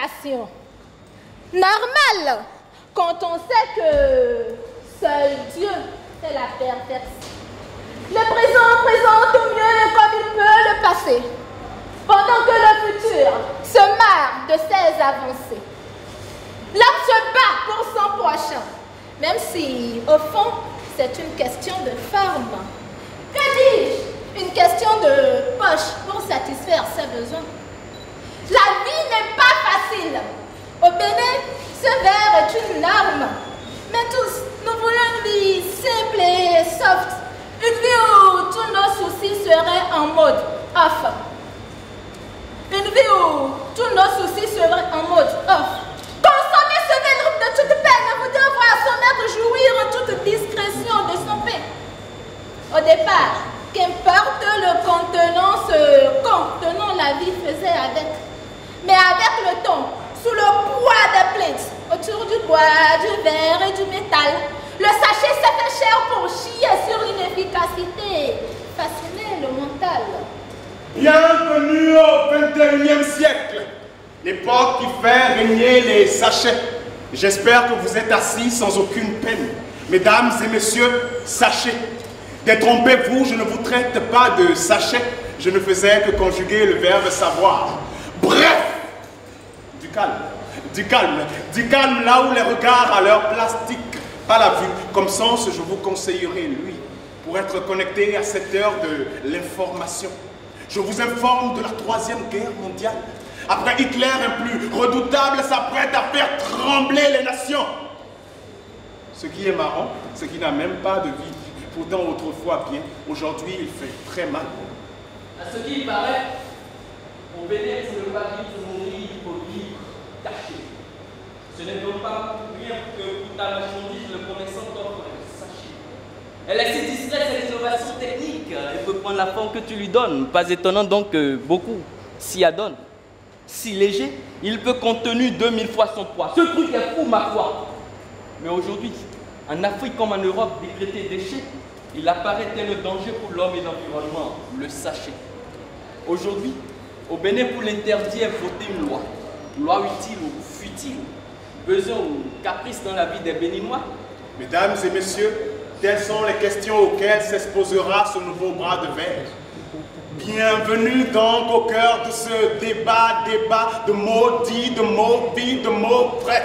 nation. Normal, quand on sait que seul Dieu fait la perfection. Le présent présente au mieux comme il peut le passé, pendant que le futur se marre de ses avancées. L'homme se bat pour son prochain, même si, au fond, c'est une question de forme. Que dis-je? Une question de poche pour satisfaire ses besoins. La vie n'est pas facile. Au Bénin, ce verre est une norme. Mais tous, nous voulons une vie simple et soft. Une vie où tous nos soucis seraient en mode off. Une vie où tous nos soucis seraient en mode off. Consommer ce verre de toute peine vous devoir son maître jouir en toute discrétion de son pain. Au départ, qu'importe le contenant, ce contenant la vie faisait avec. Mais avec le temps, sous le poids des plaintes, autour du bois, du verre et du métal, le sachet s'est fait cher pour chier sur l'inefficacité, fasciner le mental. Bienvenue au XXIe siècle, l'époque qui fait régner les sachets. J'espère que vous êtes assis sans aucune peine. Mesdames et messieurs, sachez, détrompez-vous, je ne vous traite pas de sachet, je ne faisais que conjuguer le verbe savoir. Bref, du calme, du calme, du calme là où les regards à leur plastique, pas la vue. Comme sens, je vous conseillerais lui, pour être connecté à cette heure de l'information. Je vous informe de la 3e guerre mondiale. Après Hitler, un plus redoutable s'apprête à faire trembler les nations. Ce qui est marrant, c'est qu'il n'a même pas de vie. Pourtant, autrefois bien, aujourd'hui, il fait très mal. À ce qui paraît, au Bénin, c'est le paradis de mourir pour vivre caché. Ce n'est donc pas pour rien que pour ta marchandise, le commerçant t'offre un sachet. Elle est si distraite, cette innovation technique. Elle peut prendre la forme que tu lui donnes. Pas étonnant donc que beaucoup s'y adonnent. Si léger, il peut contenir 2000 fois son poids. Ce truc est fou, ma foi. Mais aujourd'hui, en Afrique comme en Europe, décrété déchet, il apparaît tel un danger pour l'homme et l'environnement, le sachet. Aujourd'hui, au Bénin, pour l'interdire, voter une loi. Loi utile ou futile, besoin ou caprice dans la vie des Béninois. Mesdames et messieurs, telles sont les questions auxquelles s'exposera ce nouveau bras de verre. Bienvenue donc au cœur de ce débat de mots dits, de mots vits, de mots vrais.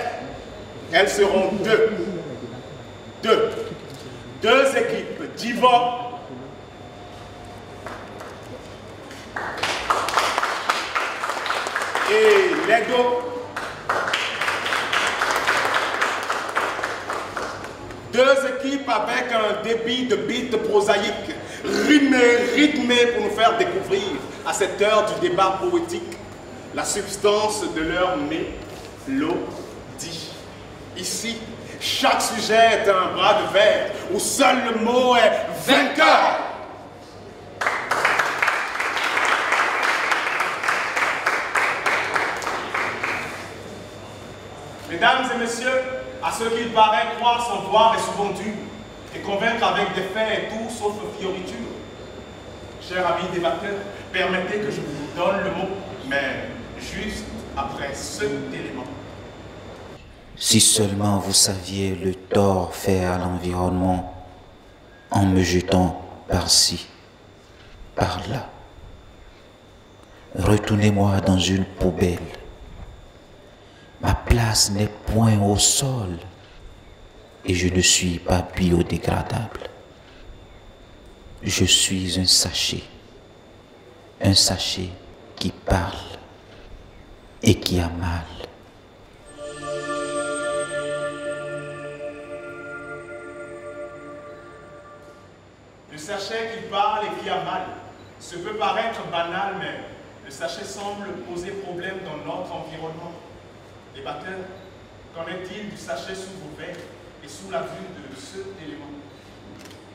Elles seront deux équipes, Diva et Lego. Deux équipes avec un débit de beats prosaïques, rythmés pour nous faire découvrir, à cette heure du débat poétique, la substance de leur mélodie. Ici, chaque sujet est un bras de verre où seul le mot est vainqueur. Mesdames et messieurs, à ce qu'il paraît, croire sans voir est souvent dur, et convaincre avec des faits est tout sauf fioriture. Chers amis débatteurs, permettez que je vous donne le mot, mais juste après cet élément. Si seulement vous saviez le tort fait à l'environnement en me jetant par-ci, par-là. Retournez-moi dans une poubelle. Ma place n'est point au sol et je ne suis pas biodégradable. Je suis un sachet qui parle et qui a mal. Le sachet qui parle et qui a mal. Ce peut paraître banal, mais le sachet semble poser problème dans notre environnement. Débatteurs, qu'en est-il du sachet sous vos verres et sous la vue de cet élément?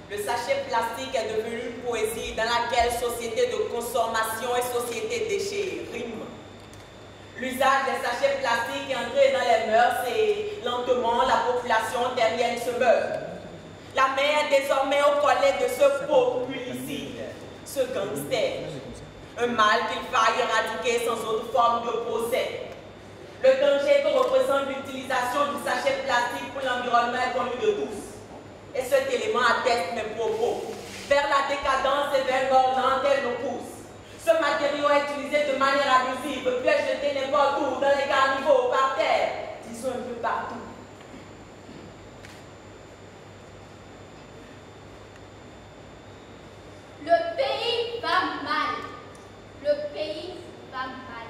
Le sachet plastique est devenu une poésie dans laquelle société de consommation et société déchets riment. L'usage des sachets plastiques est entré dans les mœurs et lentement la population terrienne se meurt. La main est désormais au collet de ce populicide, ce gangster. Un mal qu'il faille éradiquer sans autre forme de procès. Le l'utilisation du sachet plastique pour l'environnement est connu de tous. Et cet élément atteste mes propos. Vers la décadence et vers l'ordre elle nous pousse. Ce matériau est utilisé de manière abusive, puis est jeté n'importe où, dans les caniveaux, par terre, disons un peu partout. Le pays va mal. Le pays va mal.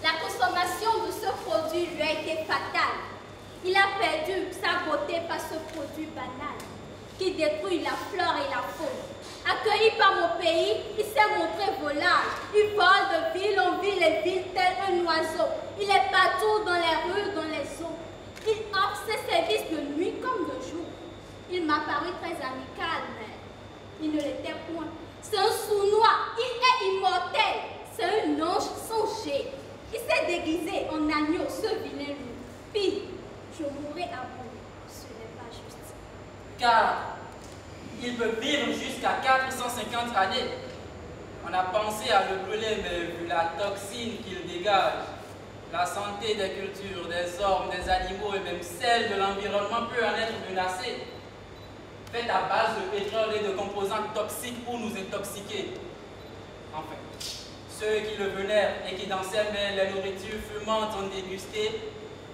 La consommation de ce produit lui a été fatale. Il a perdu sa beauté par ce produit banal qui détruit la flore et la faune. Accueilli par mon pays, il s'est montré volage. Il vole de ville en ville et ville tel un oiseau. Il est partout dans les rues, dans les eaux. Il offre ses services de nuit comme de jour. Il m'a paru très amical, mais il ne l'était point. C'est un sournois, il est immortel. C'est un ange songé. Il s'est déguisé en agneau, ce vilain loup. Puis, je mourrai à bout. Ce n'est pas juste. Car il peut vivre jusqu'à 450 années. On a pensé à le brûler, mais vu la toxine qu'il dégage, la santé des cultures, des hommes, des animaux et même celle de l'environnement peut en être menacée. Faite à base de pétrole et de composants toxiques pour nous intoxiquer. Enfin, ceux qui le vénèrent et qui dans ses mains les nourritures fumantes ont dégusté,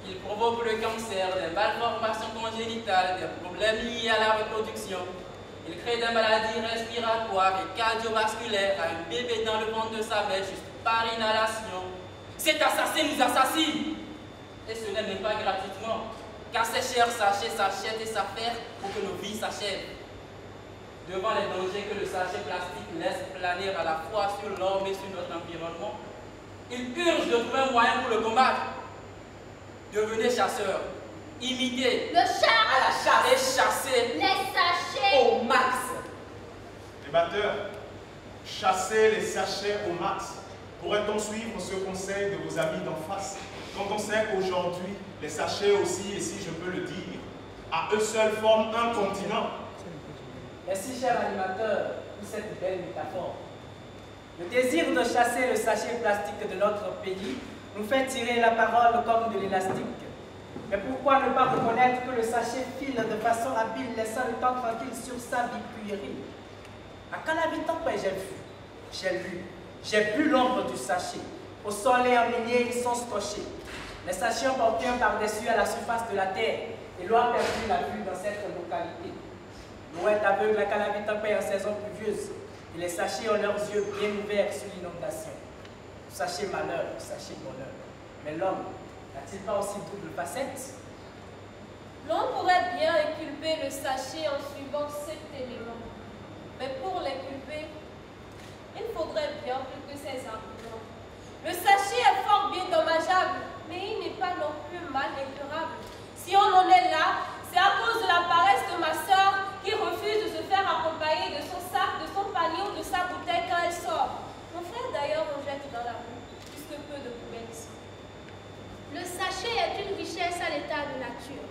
il provoque le cancer, des malformations congénitales, des problèmes liés à la reproduction. Il crée des maladies respiratoires et cardiovasculaires à un bébé dans le ventre de sa mère juste par inhalation. Cet assassin nous assassine. Et ce n'est même pas gratuitement, car ces chers sachets s'achètent et s'affairent pour que nos vies s'achèvent. Devant les dangers que le sachet plastique laisse planer à la fois sur l'homme et sur notre environnement, il urge de trouver un moyen pour le combattre. Devenez chasseurs, imitez Le chat À la chasse, et chassez. les sachets. au max. Débatteurs, chassez les sachets au max. Pourrait-on suivre ce conseil de vos amis d'en face, quand on sait qu'aujourd'hui, les sachets aussi, et si je peux le dire, à eux seuls forment un continent? Merci, cher animateur, pour cette belle métaphore. Le désir de chasser le sachet plastique de notre pays nous fait tirer la parole comme de l'élastique. Mais pourquoi ne pas reconnaître que le sachet file de façon habile, laissant le temps tranquille sur sa vie puérile? À Calabi-Tampin, j'ai lu, j'ai bu l'ombre du sachet. Au soleil en minier, ils sont scotchés. Les sachets ont porté un par-dessus à la surface de la terre et l'on a perdu la vue dans cette localité. L'eau est aveugle à Calabi-Tampin en saison pluvieuse et les sachets ont leurs yeux bien ouverts sur l'inondation. Sachet malheur, sachet bonheur. Mais l'homme n'a-t-il pas aussi double facette? L'on pourrait bien inculper le sachet en suivant cet élément. Mais pour l'inculper, il faudrait bien plus que ces arguments. Le sachet est fort bien dommageable, mais il n'est pas non plus mal incurable. Si on en est là, c'est à cause de la paresse de ma sœur qui refuse de se faire accompagner de son sac, de son panier ou de sa bouteille quand elle sort. Mon frère d'ailleurs en jette dans la rue, puisque peu de poubelles ici. Le sachet est une richesse à l'état de nature.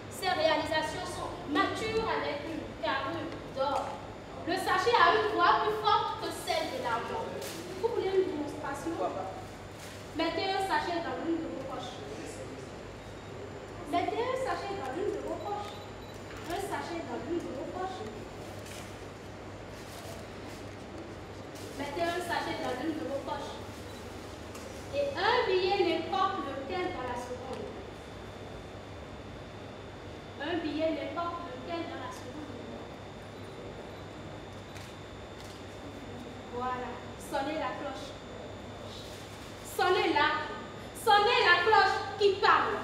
Ses réalisations sont matures avec une carrure d'or. Le sachet a une voix plus forte que celle de l'argent. Vous voulez une démonstration? Mettez un sachet dans l'une de vos poches. Mettez un sachet dans l'une de vos poches. Un sachet dans l'une de vos poches. Mettez un sachet dans l'une de vos poches. Et un billet n'importe lequel dans la seconde. Un billet n'importe lequel dans la seconde. Voilà. Sonnez la cloche. Sonnez-la. Sonnez la cloche qui parle.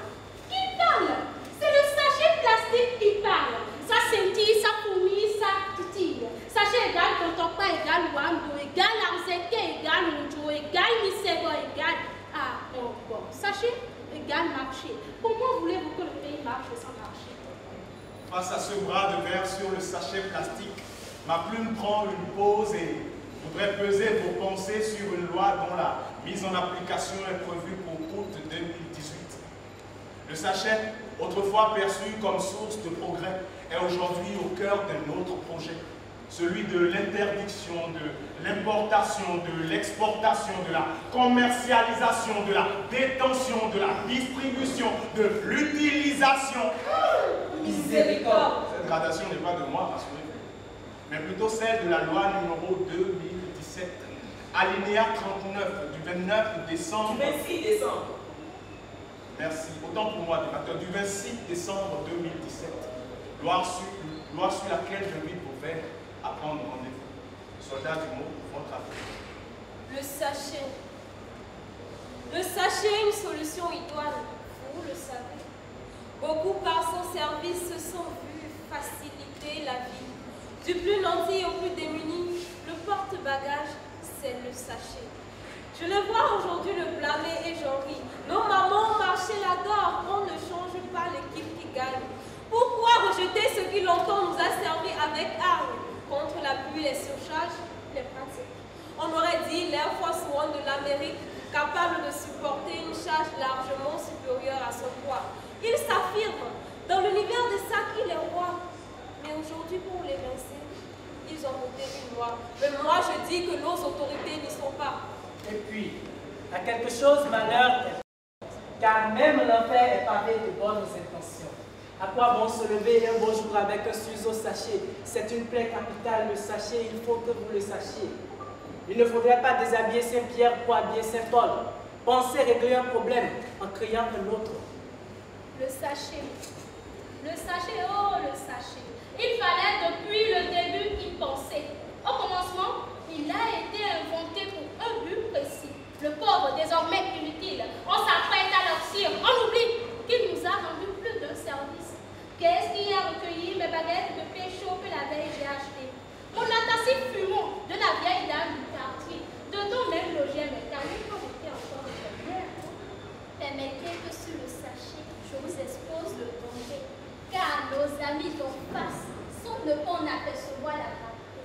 Qui parle? C'est le sachet plastique qui parle. Ça scintille, ça fourmille, ça titille. Sachet égal Tontopa égal Wando égal Arzeke égal Njo égal Misego égal. Ah, bon. Sachet égal marché. Comment voulez-vous que le pays marche sans marché? Face à ce bras de verre sur le sachet plastique, ma plume prend une pause et voudrait peser vos pensées sur une loi dont la mise en application est prévue pour août 2018. Le sachet, autrefois perçu comme source de progrès, est aujourd'hui au cœur d'un autre projet. celui de l'interdiction de l'importation, de l'exportation, de la commercialisation, de la détention, de la distribution, de l'utilisation. Miséricorde. Cette gradation n'est pas de moi, rassurez-vous, mais plutôt celle de la loi numéro 2017, alinéa 39 du 29 décembre. Du 26 décembre. Merci. Autant pour moi, débatteur, du 26 décembre 2017. Loi sur laquelle je lui pouvais apprendre rendez-vous. Soldat du mot, votre avis. Le sachet. Le sachet est une solution idoine, vous le savez. Beaucoup par son service se sont vus faciliter la vie. Du plus nanti au plus démuni, le porte-bagages, c'est le sachet. Je le vois aujourd'hui le blâmer et j'en ris. Nos mamans marchaient là-dedans, on ne change pas l'équipe qui gagne. Pourquoi rejeter ce qui longtemps nous a servi avec armes contre la pluie, les surcharges, les pratiques? On aurait dit l'Air Force One de l'Amérique, capable de supporter une charge largement supérieure à son poids. Il s'affirme, dans l'univers des sacs, il est roi. Mais aujourd'hui, pour l'évincer, ils ont voté une loi. Mais moi, je dis que nos autorités n'y sont pas. Et puis, à quelque chose malheur, car même l'enfer est pavé de bonnes intentions. À quoi bon se lever un beau jour avec un ciseau sachet? C'est une plaie capitale, le sachet, il faut que vous le sachiez. Il ne faudrait pas déshabiller Saint-Pierre pour habiller Saint-Paul. Pensez régler un problème en créant un autre. Le sachet. Le sachet, oh le sachet. Il fallait depuis le début y penser. Au commencement, il a été inventé pour un but précis. Le pauvre, désormais inutile, on s'apprête à l'oxyre. On oublie qu'il nous a rendu plus d'un service. Qu'est-ce qui a recueilli mes baguettes de pécho que la veille j'ai acheté? Mon atassi fumant de la vieille dame du quartier. Dedans même logeait mes cailloux quand j'étais encore de première. Permettez que sur le sachet, je vous expose le danger. Car nos amis d'en face sont de bon apercevoir la gravité.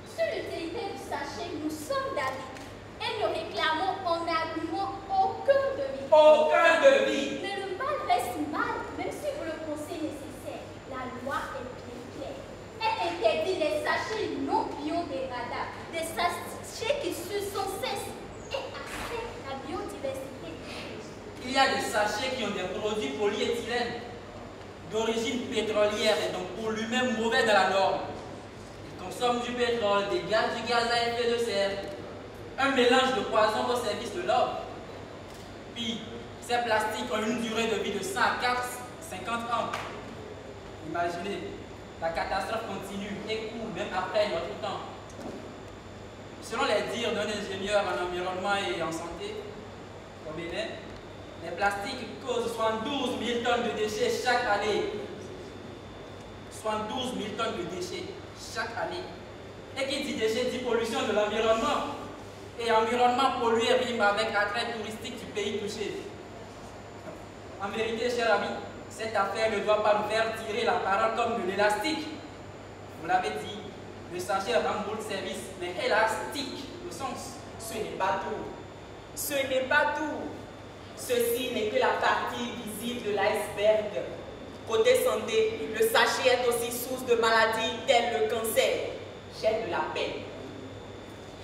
Sur l'utilité du sachet, nous sommes d'avis. Et ne réclamons en argument aucun devis. Aucun devis. Mais le mal reste mal, même si vous le pensez nécessaire. La loi est bien claire. Elle interdit les sachets non biodégradables, des sachets qui suent sans cesse et affectent la biodiversité. Il y a des sachets qui ont des produits polyéthylène d'origine pétrolière et donc pour lui-même mauvais dans la norme. Ils consomment du pétrole, dégagent du gaz à effet de serre, un mélange de poison au service de l'homme. Puis, ces plastiques ont une durée de vie de 100 à 50 ans. Imaginez, la catastrophe continue et court même après notre temps. Selon les dires d'un ingénieur en environnement et en santé, au Bénin, les plastiques causent 72 000 tonnes de déchets chaque année. 72 000 tonnes de déchets chaque année. Et qui dit déchets dit pollution de l'environnement. Et environnement pollué rime avec attrait touristique du pays touché. En vérité, cher ami, cette affaire ne doit pas nous faire tirer la parole comme de l'élastique. Vous l'avez dit, le sachet rend beaucoup de service, mais élastique, le sens. Ce n'est pas tout. Ce n'est pas tout. Ceci n'est que la partie visible de l'iceberg. Côté santé, le sachet est aussi source de maladies telles le cancer. J'ai de la peine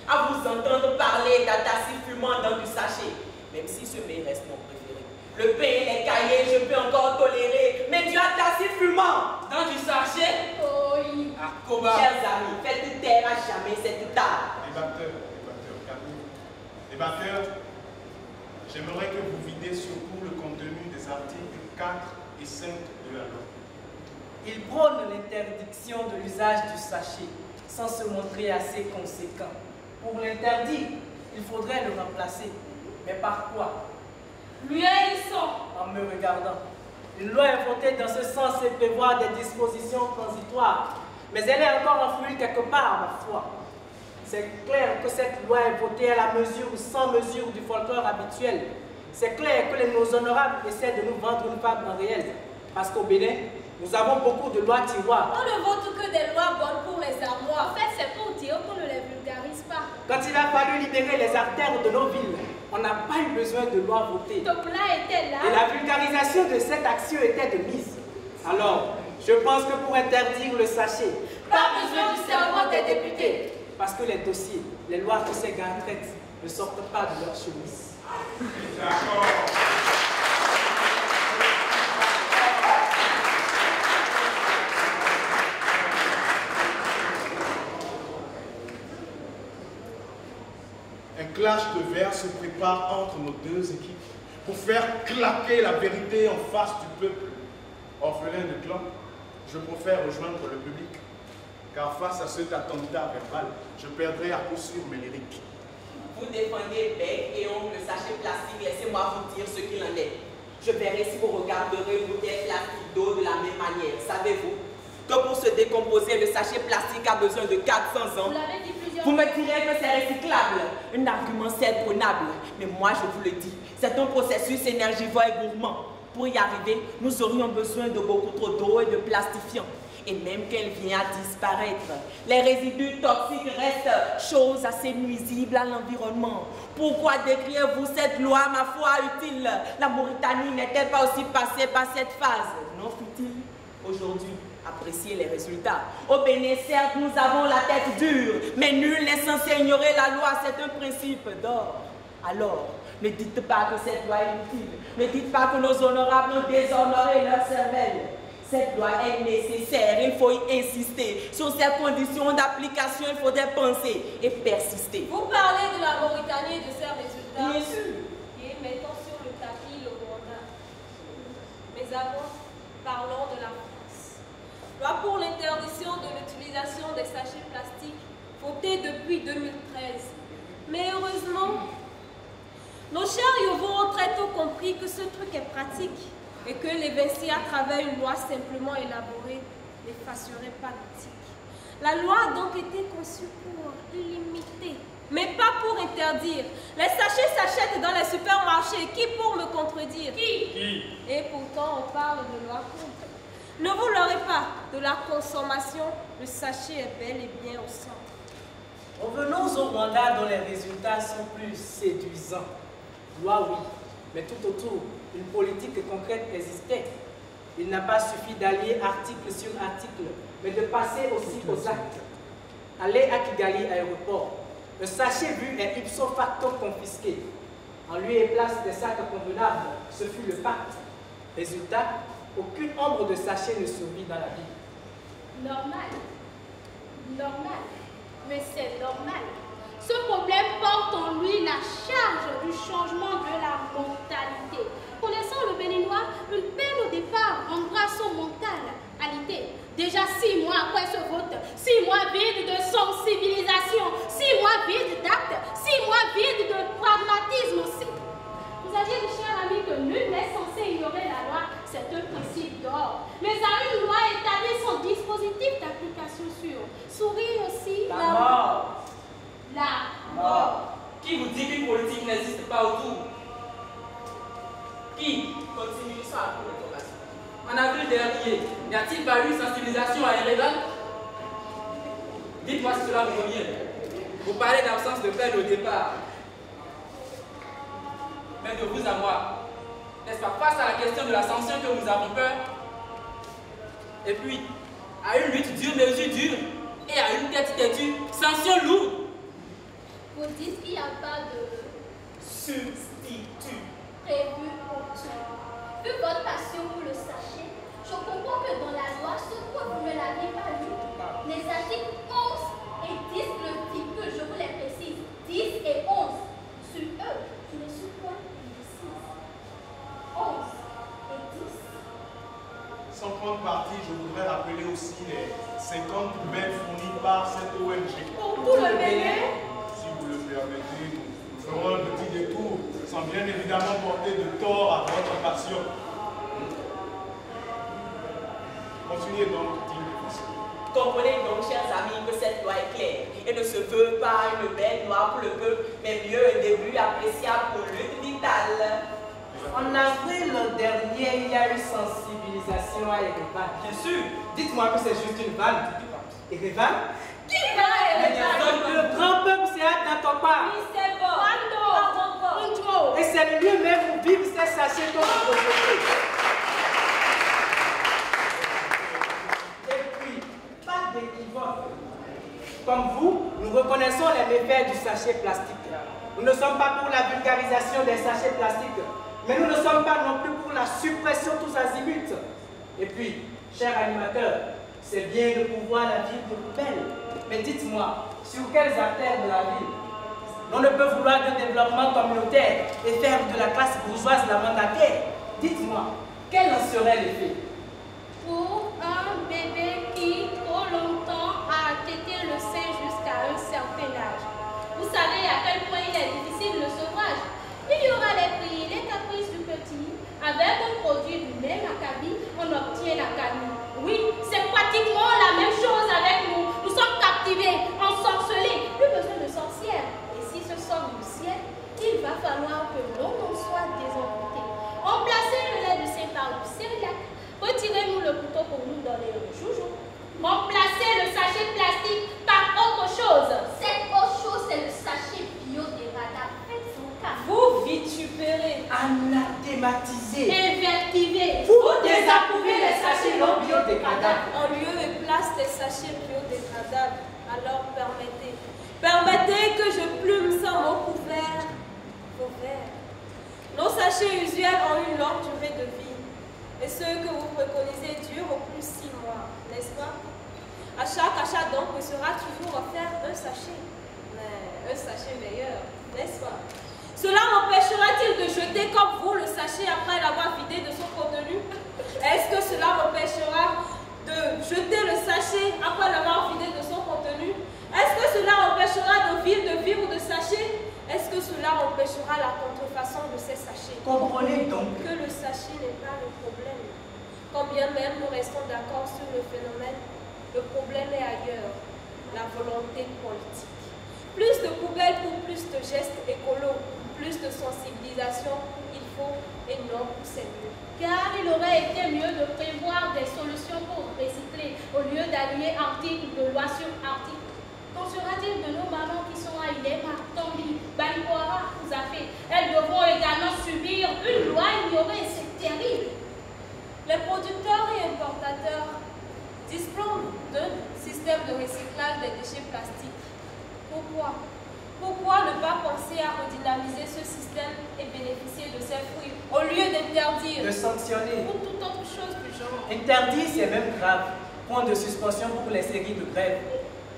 à vous entendre parler d'atassi fumant dans du sachet, même si ce mets reste mon préféré. Le pain et les cahiers, je peux encore tolérer, mais du atassi fumant dans du sachet? Oui. Ah, Koba. Chers amis, faites taire à jamais cette table. Débatteur, calmez-vous. Débatteur, j'aimerais que vous vidiez surtout le contenu des articles 4 et 5 de la loi. Il prône l'interdiction de l'usage du sachet, sans se montrer assez conséquent. Pour l'interdire, il faudrait le remplacer. Mais par quoi? Lui et ils sont. En me regardant. Une loi est votée dans ce sens et prévoit des dispositions transitoires. Mais elle est encore enfouie quelque part, ma foi. C'est clair que cette loi est votée à la mesure ou sans mesure du folklore habituel. C'est clair que nos honorables essaient de nous vendre une fable en réel. Parce qu'au Bénin, nous avons beaucoup de lois tiroirs. On ne vote que des lois bonnes pour les armoires. En fait, c'est pour dire qu'on ne les vulgarise pas. Quand il a fallu libérer les artères de nos villes, on n'a pas eu besoin de lois votées. Topla était là. Et la vulgarisation de cette action était de mise. Alors, je pense que pour interdire le sachet, Pas besoin du cerveau des députés. Parce que les dossiers, les lois que ces gars traitent ne sortent pas de leur chemise. D'accord. Un clash de verre se prépare entre nos deux équipes pour faire claquer la vérité en face du peuple. Orphelin de clan, je préfère rejoindre le public, car face à cet attentat verbal, je perdrai à coup sûr mes lyriques. Vous défendez bec et ongle le sachet plastique, laissez-moi vous dire ce qu'il en est. Je verrai si vous regarderez une bouteille plastique d'eau de la même manière. Savez-vous que pour se décomposer, le sachet plastique a besoin de 400 ans? Vous l'avez dit plusieurs Vous fois. me direz que c'est recyclable. Un argument c'est prenable. Mais moi, je vous le dis, c'est un processus énergivore et gourmand. Pour y arriver, nous aurions besoin de beaucoup trop d'eau et de plastifiants. Et même qu'elle vient à disparaître, les résidus toxiques restent chose assez nuisible à l'environnement. Pourquoi décriez-vous cette loi, ma foi, utile? La Mauritanie n'est-elle pas aussi passée par cette phase? Non, fut-il? Aujourd'hui, appréciez les résultats. Au Bénin, certes, nous avons la tête dure, mais nul n'est censé ignorer la loi, c'est un principe d'or. Alors, ne dites pas que cette loi est inutile. Ne dites pas que nos honorables ont déshonoré leur cervelle. Cette loi est nécessaire, il faut y insister. Sur ces conditions d'application, il faudrait penser et persister. Vous parlez de la Mauritanie et de ses résultats. Bien sûr. Et mettons sur le tapis le Rwanda. Mais avant, parlons de la France. Loi pour l'interdiction de l'utilisation des sachets plastiques, votée depuis 2013. Mais heureusement, nos chers Yovo ont très tôt compris que ce truc est pratique et que l'évincer à travers une loi simplement élaborée n'effacerait pas l'éthique. La loi a donc été conçue pour limiter, mais pas pour interdire. Les sachets s'achètent dans les supermarchés. Qui pour me contredire? Qui? Et pourtant, on parle de loi contre. Ne vous leurrez pas, de la consommation, le sachet est bel et bien au centre. Revenons au Rwanda dont les résultats sont plus séduisants. Loi oui, mais tout autour, une politique concrète existait. Il n'a pas suffi d'allier article sur article, mais de passer aussi aux actes. Aller à Kigali aéroport, le sachet vu est ipso facto confisqué. En lieu et place des sacs convenables, ce fut le pacte. Résultat, aucune ombre de sachet ne survit dans la ville. Normal. Normal. Mais c'est normal. Ce problème porte en lui la charge du changement de la mentalité. Connaissant le Béninois, une peine au départ rendra son mentalité. Déjà 6 mois après ce vote, 6 mois vides de sensibilisation, 6 mois vides d'actes, 6 mois vides de pragmatisme aussi. Vous aviez dit, cher ami, que nul n'est censé ignorer la loi, c'est un principe d'or. Mais à une loi établit son dispositif d'application sur. Sourire aussi. La mort. La mort. Qui vous dit qu'une politique n'existe pas autour? Qui? Continue ça pour l'information. En avril dernier, n'y a-t-il pas eu sensibilisation à Erevan? Dites-moi si cela vous revient. Vous parlez d'absence de peine au départ. Mais de vous à moi, n'est-ce pas, face à la question de la sanction que nous avons peur, et puis à une lutte dure, mesure dure, et à une tête têtue, sanction lourde. Vous dites qu'il n'y a pas de Substitut. prévu pour tout. Vu votre passion pour le sachet, je comprends que dans la loi, ce que vous ne l'avez pas lu, les articles 11 et 10 le disent, que je vous les précise, 10 et 11. Sur eux, je ne suis pas indécise. 11 et 10. Sans prendre parti, je voudrais rappeler aussi les 50 poubelles fournies par cette ONG. Pour tout le Bénin, Si vous le permettez, nous ferons un petit détour, sans bien évidemment porter de tort à votre passion. Continuez donc, digne officier. Comprenez donc, chers amis, que cette loi est claire et ne se veut pas une belle loi pour le peuple, mais mieux un début appréciable pour lutte vitale. En avril dernier, il y a eu sensibilisation à Erevan. Bien sûr, Dites-moi que c'est juste une vanne. Erevan? qui va Le grand peuple s'est hâte dans ton part. Oui, c'est bon. Quando? Et c'est le lieu même où vivent ces sachets comme vous projetez. Et puis, pas d'équivoque. connaissons les méfaits du sachet plastique. Nous ne sommes pas pour la vulgarisation des sachets plastiques, mais nous ne sommes pas non plus pour la suppression tous azimuts. Et puis, cher animateur, c'est bien de pouvoir la ville de poubelle. Mais dites-moi, sur quelles artères de la ville on ne peut vouloir de développement communautaire et faire de la classe bourgeoise la mandataire? Dites-moi, quel en serait l'effet? Pour un bébé qui trop longtemps a tété le sein jusqu'à un certain âge. Vous savez à quel point il est difficile le sevrage. Il y aura les prix, les caprices du petit. Avec un produit du même acabit, on obtient la camille. Oui, c'est pratiquement la même chose avec nous. Nous sommes captivés, ensorcelés, plus besoin de sorcières. Et si ce sort du ciel, il va falloir que l'on en soit désamputé. Remplacez le lait du sein par du céréal. Retirez-nous le couteau pour nous donner le joujou. Remplacez le sachet plastique par autre chose. Cette autre chose, c'est le sachet biodégradable. Faites son cas. Vous vitupérez, Anathématisé. Invertivez. Vous désapprouvez les sachets non biodégradables. en lieu et place des sachets biodégradables. Alors permettez que je plume sans mot couvert vos verres. Nos sachets usuels ont une longue durée de vie. Et ceux que vous préconisez durent au plus 6 mois, n'est-ce pas? À chaque achat donc, il sera toujours offert un sachet. Mais un sachet meilleur, n'est-ce pas? Cela m'empêchera-t-il de jeter comme vous le sachet après l'avoir vidé de son contenu? Est-ce que cela m'empêchera de jeter le sachet après l'avoir vidé de son contenu? Est-ce que cela empêchera de vivre de sachets? Est-ce que cela empêchera la contrefaçon de ces sachets? Comprenez donc Que le sachet n'est pas le problème. Quand bien même nous restons d'accord sur le phénomène, le problème est ailleurs, la volonté politique. Plus de poubelles pour plus de gestes écolos, plus de sensibilisation, il faut et non pour c'est mieux. Car il aurait été mieux de prévoir des solutions pour recycler au lieu d'allumer article de loi sur article. Qu'en sera-t-il de nos mamans qui sont à Ilema, Tombi, Balipoara, Ouzafé? Elles devront également subir une loi ignorée, c'est terrible. Les producteurs et importateurs disposent d'un système de recyclage des déchets plastiques. Pourquoi? Pourquoi ne pas penser à redynamiser ce système et bénéficier de ses fruits au lieu d'interdire? de sanctionner. Ou toute autre chose du genre. Interdit, c'est même grave. Point de suspension pour les séries de grève.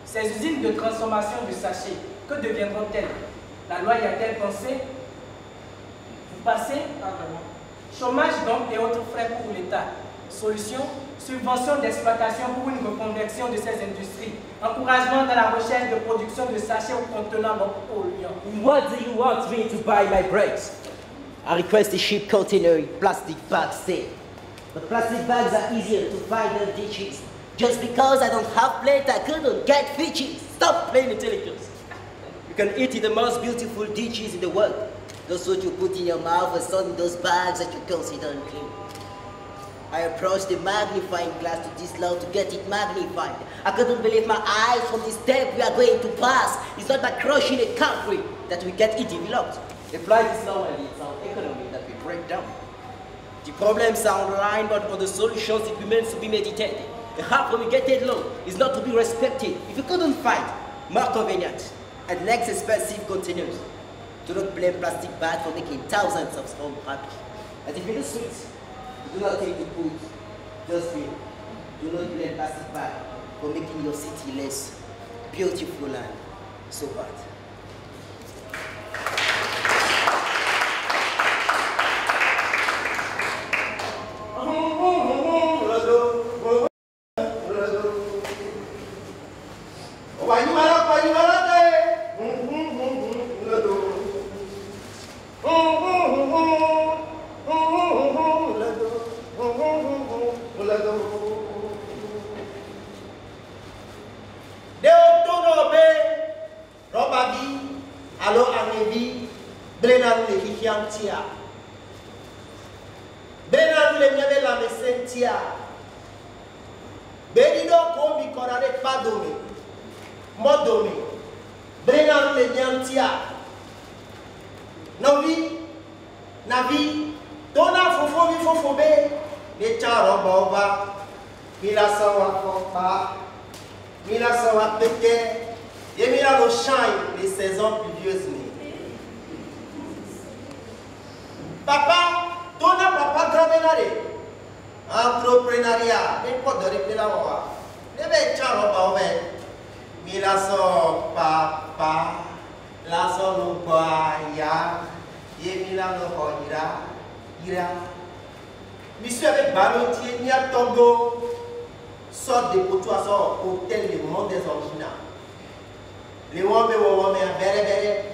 Ces usines de transformation du sachet, que deviendront-elles? La loi y a-t-elle pensé? Vous passez? Chômage donc et autres frais pour l'État. Solution? Subvention d'exploitation pour une reconversion de ces industries. Encouragement dans la recherche de production de sachets contenant non polluants. What do you want me to buy my breaks? I request a cheap container in plastic bags there. But plastic bags are easier to find than dishes. Just because I don't have plate, I couldn't get fishes. Stop playing intelligence. You can eat in the most beautiful dishes in the world. That's what you put in your mouth and stuff in those bags that you consider unclean. I approached the magnifying glass to this law to get it magnified. I couldn't believe my eyes from the step we are going to pass. It's not by crushing a country that we get it developed. Apply this law and it's our economy that we break down. The problems are online, but for the solutions it remains to be meditated. The half obligated law is not to be respected. If you couldn't find more convenient and less expensive containers, do not blame plastic bags for making thousands of homes happy. And if in the streets, do not take the food, just feel. Do not blame plastic bag for making your city less beautiful and so bad. Et mis dans le champ les saisons pluvieuses. Papa, ton papa grand-ménaré. Entrepreneuriat, mais pas de répéter la voix. Les bêtes, mais la son papa, la son nous boya, et mis là nous ira. Monsieur avec balotier, ni à Togo, sort des potois, sort hôtel Le Monde des Originaux. Les hommes et béré,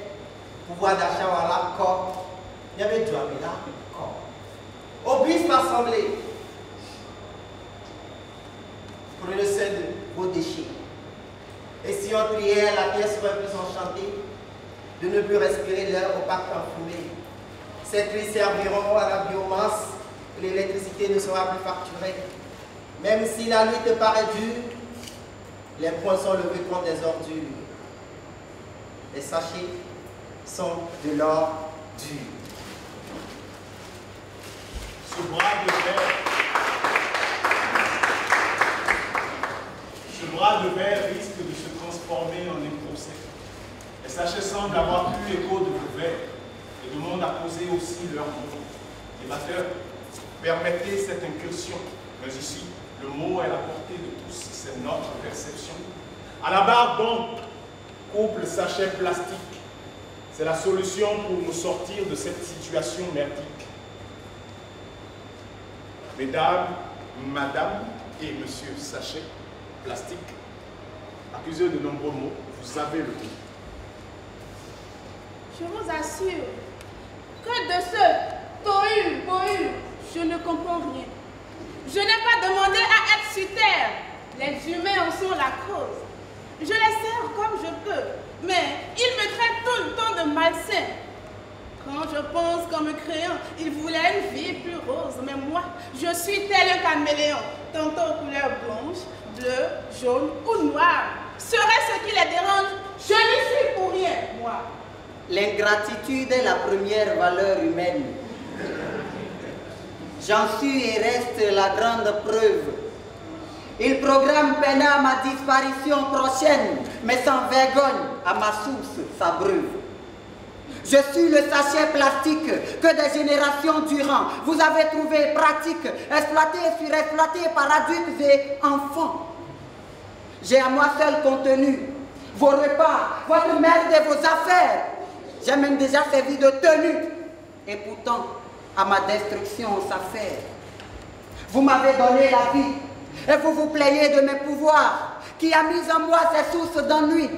pouvoir d'achat à la corps, il y avait du là, corps. Au bis l'assemblée, pour le sein de vos déchets. Et si on priait, la pièce serait plus enchantée de ne plus respirer l'air opaque enfumé. Ces cris serviront à la biomasse et l'électricité ne sera plus facturée. Même si la nuit te paraît dure, les poings sont levés contre des ordures. Les sachets sont de l'or dur. Ce bras de verre risque de se transformer en un procès. Les sachets semblent avoir eu écho de vos vers, et le monde a posé aussi leur mot. Débatteur, permettez cette incursion, mais ici, le mot est à la portée de tous, c'est notre perception. À la barre donc, coupe le sachet plastique. C'est la solution pour nous sortir de cette situation merdique. Mesdames, Madame et Monsieur Sachet Plastique, accusés de nombreux mots, vous avez le mot. Je vous assure que de ce tohu-bohu, je ne comprends rien. Je n'ai pas demandé à être sur terre. Les humains en sont la cause. Je les sers comme je peux, mais ils me traitent tout le temps de malsain. Quand je pense qu'en me créant, ils voulaient une vie plus rose, mais moi, je suis tel un caméléon, tantôt couleur blanche, bleue, jaune ou noire. Serait-ce qui les dérange? Je n'y suis pour rien, moi. L'ingratitude est la première valeur humaine. J'en suis et reste la grande preuve. Il programme peinant ma disparition prochaine, mais sans vergogne à ma source s'abreuve. Je suis le sachet plastique que des générations durant vous avez trouvé pratique, exploité et surexploité par adultes et enfants. J'ai à moi seul contenu vos repas, votre merde et vos affaires. J'ai même déjà servi de tenue. Et pourtant, à ma destruction s'affaire. Vous m'avez donné la vie et vous vous plaignez de mes pouvoirs, qui a mis en moi ces sources d'ennui,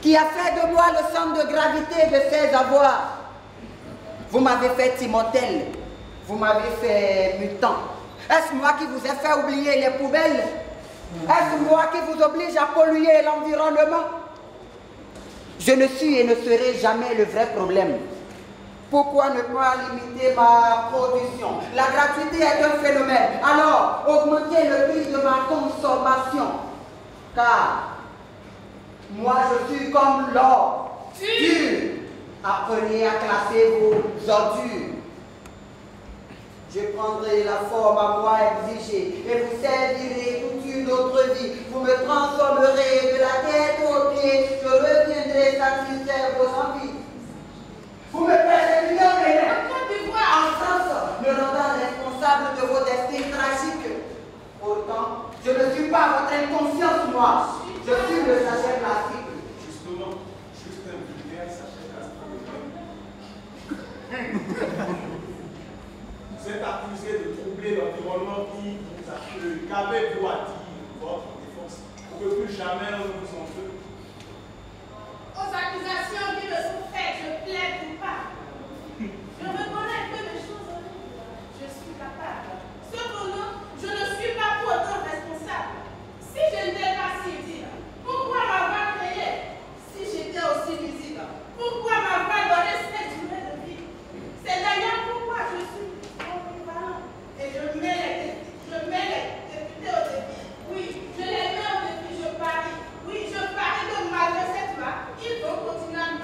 qui a fait de moi le centre de gravité de ses avoirs. Vous m'avez fait immortel, vous m'avez fait mutant. Est-ce moi qui vous ai fait oublier les poubelles? Est-ce moi qui vous oblige à polluer l'environnement? Je ne suis et ne serai jamais le vrai problème. Pourquoi ne pas limiter ma production? La gratuité est un phénomène. Alors, augmentez le prix de ma consommation. Car moi, je suis comme l'or. Dur. Apprenez à classer vos ordures. Je prendrai la forme à moi exigée et vous servirez toute une autre vie. Vous me transformerez de la tête aux pieds. Je reviendrai satisfaire vos envies. Vous me persécutez en France, me rendant responsable de vos destins tragiques. Pourtant, je ne suis pas votre inconscience, moi. Je suis le sachet plastique. Justement, juste un vulgaire sachet plastique. Vous êtes accusé de troubler l'environnement qui vous accueille. Qu'avez-vous à dire votre défense pour que plus jamais on ne vous en veut? Aux accusations qui me sont faites, je plaide ou pas. Je reconnais que des choses horribles, je suis capable. Cependant, je ne suis pas pour autant responsable. Si je n'étais pas si dire, pourquoi m'avoir créé? Si j'étais aussi visible, pourquoi m'avoir donné cette durée de vie? C'est d'ailleurs pourquoi je suis ambivalent. Et je mets les députés au défi. Oui, je les mets au défi, je parie. Oui, je parie que malgré cette loi, ils vont continuer à me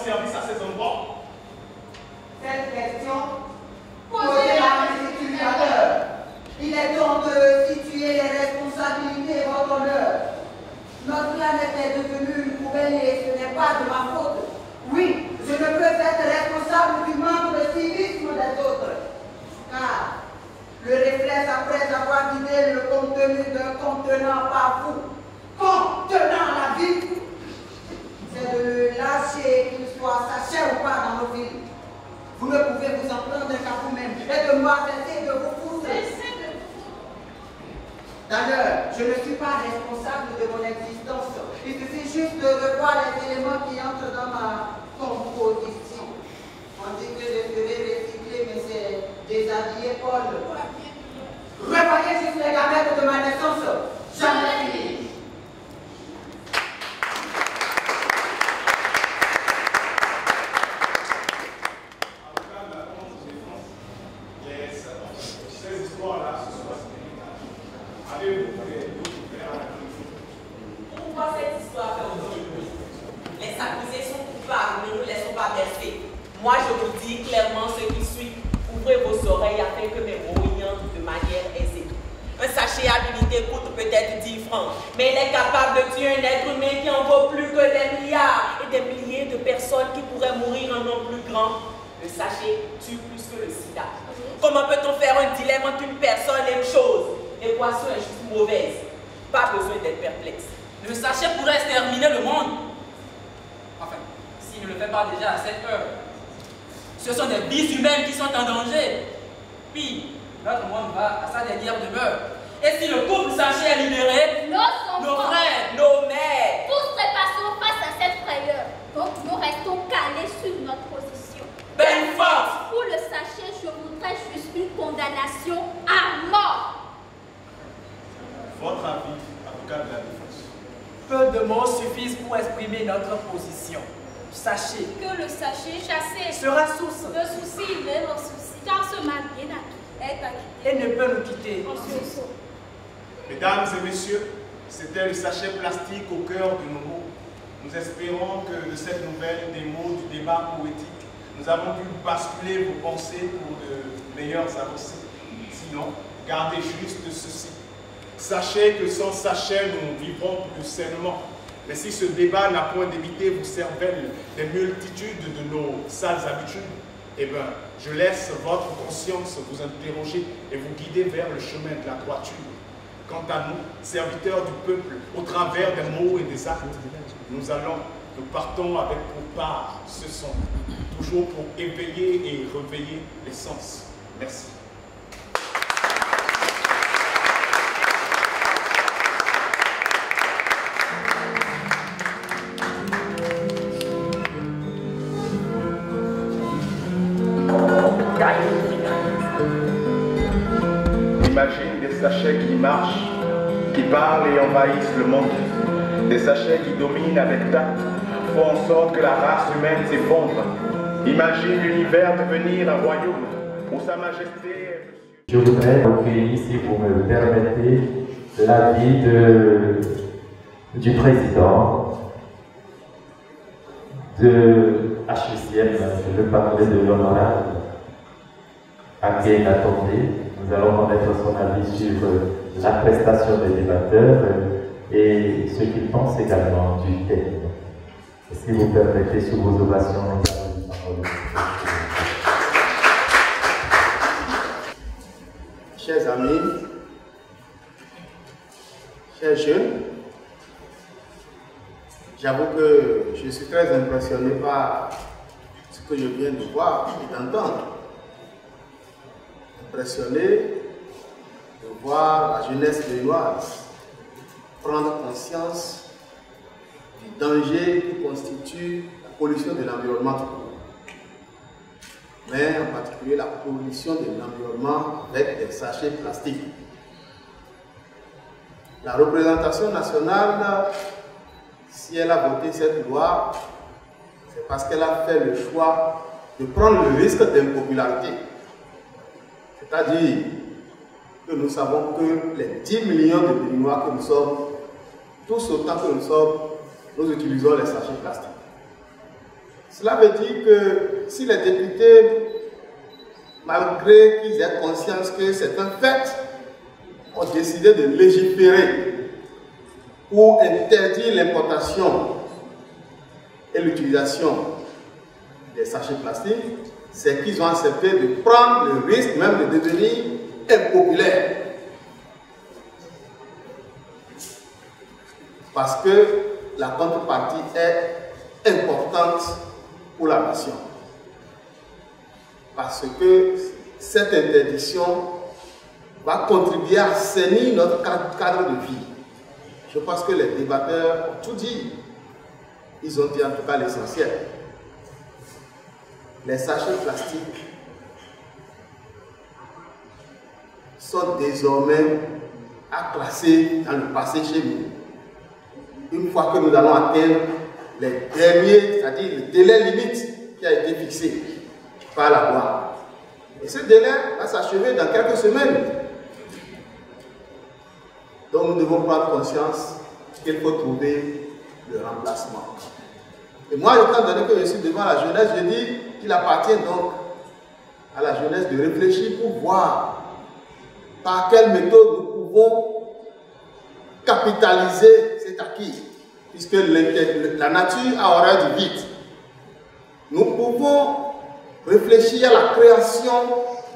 service à ces endroits? Cette question, posez-la, monsieur l'utilisateur. Il est temps de situer les responsabilités et votre honneur. Notre planète est devenue une poubelle et ce n'est pas de ma faute. Oui, je ne peux être responsable du manque de civisme des autres. Car le réflexe après avoir vidé le contenu d'un contenant par vous, contenant la vie, c'est de le lâcher, qu'il soit sachet ou pas dans nos villes. Vous ne pouvez vous en prendre qu'à vous-même et de moi cesser de vous pousser. D'ailleurs, je ne suis pas responsable de mon existence. Il suffit juste de revoir les éléments qui entrent dans ma composition. On dit que je serai recyclé, mais c'est déshabillé Paul. Revoyez juste les gamètes de ma naissance. Jamais fini. Pourquoi cette histoire fait aujourd'hui? Les accusés sont coupables, ne nous laissons pas bercer. Moi, je vous dis clairement ce qui suit. Ouvrez vos oreilles afin que mes mots y entrent de manière aisée. Un sachet habilité coûte peut-être 10 francs, mais il est capable de tuer un être humain qui en vaut plus que des milliards et des milliers de personnes qui pourraient mourir en nom plus grand. Le sachet tue plus que le sida. Comment peut-on faire un dilemme entre une personne et une chose? L'équation est juste mauvaise. Pas besoin d'être perplexe. Le sachet pourrait exterminer le monde. Enfin, s'il ne le fait pas déjà à cette heure. Ce sont des vies humaines qui sont en danger. Puis, notre monde va à sa dernière demeure. Et si le couple sachet est libéré, nos frères, nos mères, tous trépassons face à cette frayeur. Donc nous restons calés sur notre position. belle force! Pour le sachet, je voudrais juste une condamnation à mort. Votre avis, avocat de la défense? Peu de mots suffisent pour exprimer notre position. Sachez Que le sachet chassé sera source de soucis, même en soucis, car ce mal bien acquis est acquis. et ne peut nous quitter. En sursaut. Mesdames et messieurs, c'était le sachet plastique au cœur de nos mots. Nous espérons que de cette nouvelle des mots du débat poétique, nous avons pu basculer vos pensées pour de meilleures avancées. Sinon, gardez juste ceci. Sachez que sans sachet, nous vivrons plus sainement. Mais si ce débat n'a point d'éviter vos cervelles des multitudes de nos sales habitudes, eh bien, je laisse votre conscience vous interroger et vous guider vers le chemin de la droiture. Quant à nous, serviteurs du peuple, au travers des mots et des actes, nous partons avec pour part ce son, toujours pour éveiller et réveiller les sens. Merci. Imagine des sachets qui marchent, qui parlent et envahissent le monde. Des sachets qui dominent avec tact, font en sorte que la race humaine s'effondre. Imagine l'univers devenir un royaume où sa majesté est... Je voudrais recueillir, si vous me le permettez, l'avis du président de HUCM. Je veux parler de l'honorable Agué Natondé. Nous allons connaître son avis sur la prestation des débatteurs et ce qu'il pense également du thème. Si vous permettez, sous vos ovations, chers amis, chers jeunes, j'avoue que je suis très impressionné par ce que je viens de voir et d'entendre. Impressionné de voir la jeunesse béninoise prendre conscience du danger qui constitue la pollution de l'environnement, mais en particulier la pollution de l'environnement avec des sachets plastiques. La représentation nationale, si elle a voté cette loi, c'est parce qu'elle a fait le choix de prendre le risque d'impopularité. C'est-à-dire que nous savons que les 10 millions de Béninois que nous sommes, tous autant que nous sommes, nous utilisons les sachets plastiques. Cela veut dire que si les députés, malgré qu'ils aient conscience que c'est un fait, ont décidé de légiférer pour interdire l'importation et l'utilisation des sachets plastiques, c'est qu'ils ont accepté de prendre le risque même de devenir impopulaires. Parce que la contrepartie est importante pour la nation. Parce que cette interdiction va contribuer à assainir notre cadre de vie. Je pense que les débatteurs ont tout dit. Ils ont dit en tout cas l'essentiel. Les sachets plastiques sont désormais à classer dans le passé chez nous. Une fois que nous allons atteindre les derniers, c'est-à-dire le délai limite qui a été fixé par la loi. Et ce délai va s'achever dans quelques semaines. Donc nous devons prendre conscience qu'il faut trouver le remplacement. Et moi, étant donné que je suis devant la jeunesse, je dis qu'il appartient donc à la jeunesse de réfléchir pour voir par quelle méthode nous pouvons capitaliser cet acquis, puisque la nature a horreur du vide. Nous pouvons réfléchir à la création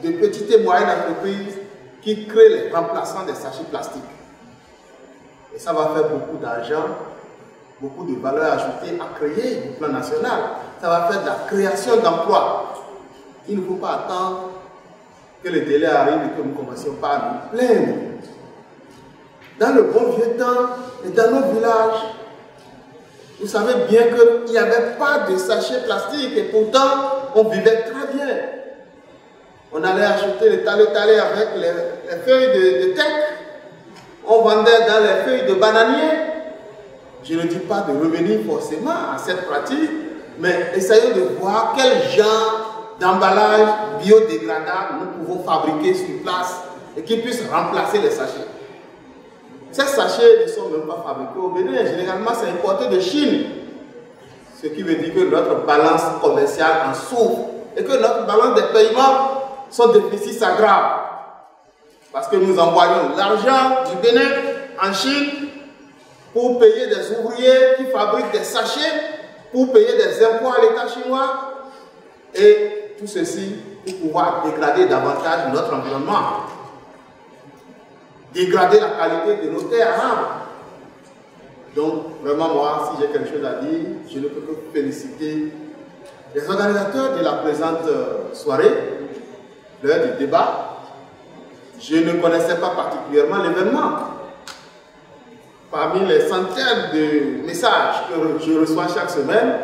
de petites et moyennes entreprises qui créent les remplaçants des sachets plastiques. Et ça va faire beaucoup d'argent, beaucoup de valeur ajoutée à créer au plan national. Ça va faire de la création d'emplois. Il ne faut pas attendre que le délai arrive et que nous commencions par nous plaindre. Dans le bon vieux temps et dans nos villages, vous savez bien qu'il n'y avait pas de sachets plastiques et pourtant on vivait très bien. On allait acheter le talé avec les feuilles de teck. On vendait dans les feuilles de bananier. Je ne dis pas de revenir forcément à cette pratique, mais essayons de voir quel genre d'emballage biodégradable nous pouvons fabriquer sur place et qui puisse remplacer les sachets. Ces sachets ne sont même pas fabriqués au Bénin. Généralement, c'est importé de Chine. Ce qui veut dire que notre balance commerciale en souffre et que notre balance des paiements, son déficit s'aggrave. Parce que nous envoyons l'argent du Bénin en Chine pour payer des ouvriers qui fabriquent des sachets, pour payer des impôts à l'État chinois, et tout ceci pour pouvoir dégrader davantage notre environnement, dégrader la qualité de nos terres arables. Donc, vraiment, moi, si j'ai quelque chose à dire, je ne peux que féliciter les organisateurs de la présente soirée, l'heure du débat. Je ne connaissais pas particulièrement l'événement. Parmi les centaines de messages que je reçois chaque semaine,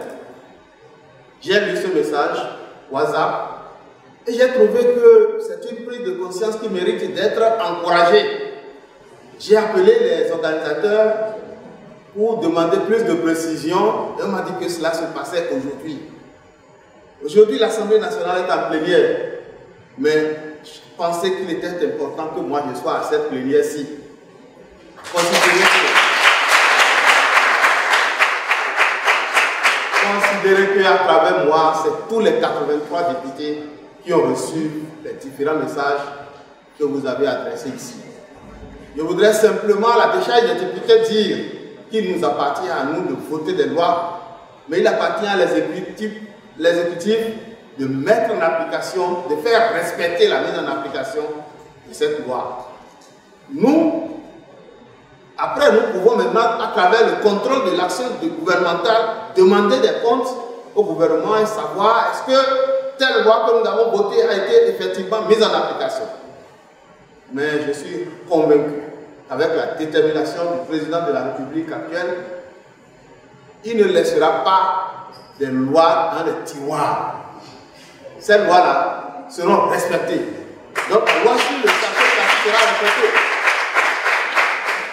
j'ai lu ce message WhatsApp et j'ai trouvé que c'est une prise de conscience qui mérite d'être encouragée. J'ai appelé les organisateurs pour demander plus de précision et on m'a dit que cela se passait aujourd'hui. Aujourd'hui, l'Assemblée nationale est en plénière, mais je pensais qu'il était important que moi je sois à cette plénière-ci. Considérez qu'à travers moi, c'est tous les 83 députés qui ont reçu les différents messages que vous avez adressés ici. Je voudrais simplement, à la décharge des députés, dire qu'il nous appartient à nous de voter des lois, mais il appartient à l'exécutif de mettre en application, de faire respecter la mise en application de cette loi. Nous, après, nous pouvons maintenant, à travers le contrôle de l'action gouvernementale, demander des comptes au gouvernement et savoir est-ce que telle loi que nous avons votée a été effectivement mise en application. Mais je suis convaincu qu'avec la détermination du président de la République actuelle, il ne laissera pas des lois dans les tiroirs. Ces lois-là seront respectées. Donc la loi sur le sachet sera respectée.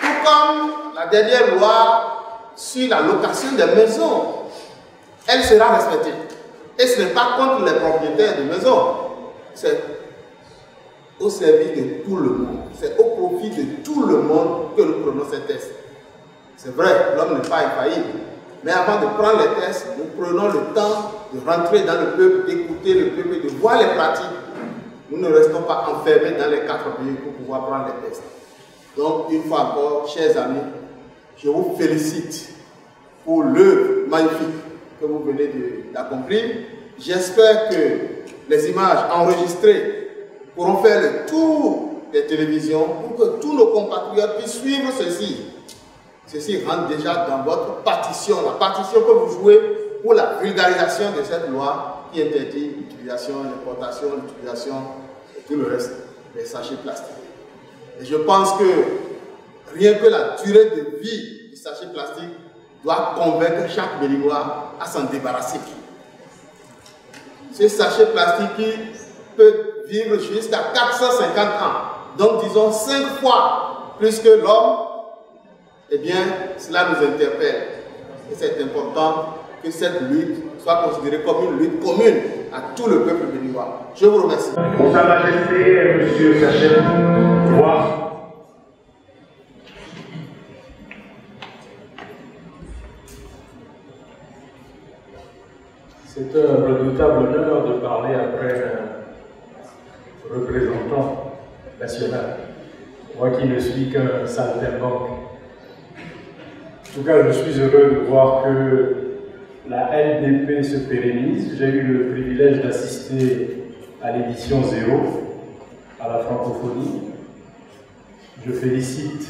Tout comme la dernière loi sur la location des maisons, elle sera respectée. Et ce n'est pas contre les propriétaires de maisons, c'est au service de tout le monde. C'est au profit de tout le monde que nous prenons ces tests. C'est vrai, l'homme n'est pas infaillible. Mais avant de prendre les tests, nous prenons le temps de rentrer dans le peuple, d'écouter le peuple et de voir les pratiques. Nous ne restons pas enfermés dans les 4 pays pour pouvoir prendre les tests. Donc, une fois encore, chers amis, je vous félicite pour l'œuvre magnifique que vous venez d'accomplir. J'espère que les images enregistrées pourront faire le tour des télévisions pour que tous nos compatriotes puissent suivre ceci. Ceci rentre déjà dans votre partition, la partition que vous jouez pour la vulgarisation de cette loi qui interdit l'utilisation, l'importation, l'utilisation et tout le reste des sachets plastiques. Et je pense que rien que la durée de vie du sachet plastique doit convaincre chaque Béninois à s'en débarrasser. Ce sachet plastique peut vivre jusqu'à 450 ans, donc disons 5 fois plus que l'homme. Eh bien, cela nous interpelle. Et c'est important que cette lutte soit considérée comme une lutte commune à tout le peuple béninois. Je vous remercie. Pour Sa Majesté, Monsieur Sachet, voir. C'est un redoutable honneur de parler après un représentant national. Moi qui ne suis qu'un saltimbanque. En tout cas, je suis heureux de voir que la LDP se pérennise. J'ai eu le privilège d'assister à l'édition 0 à la francophonie. Je félicite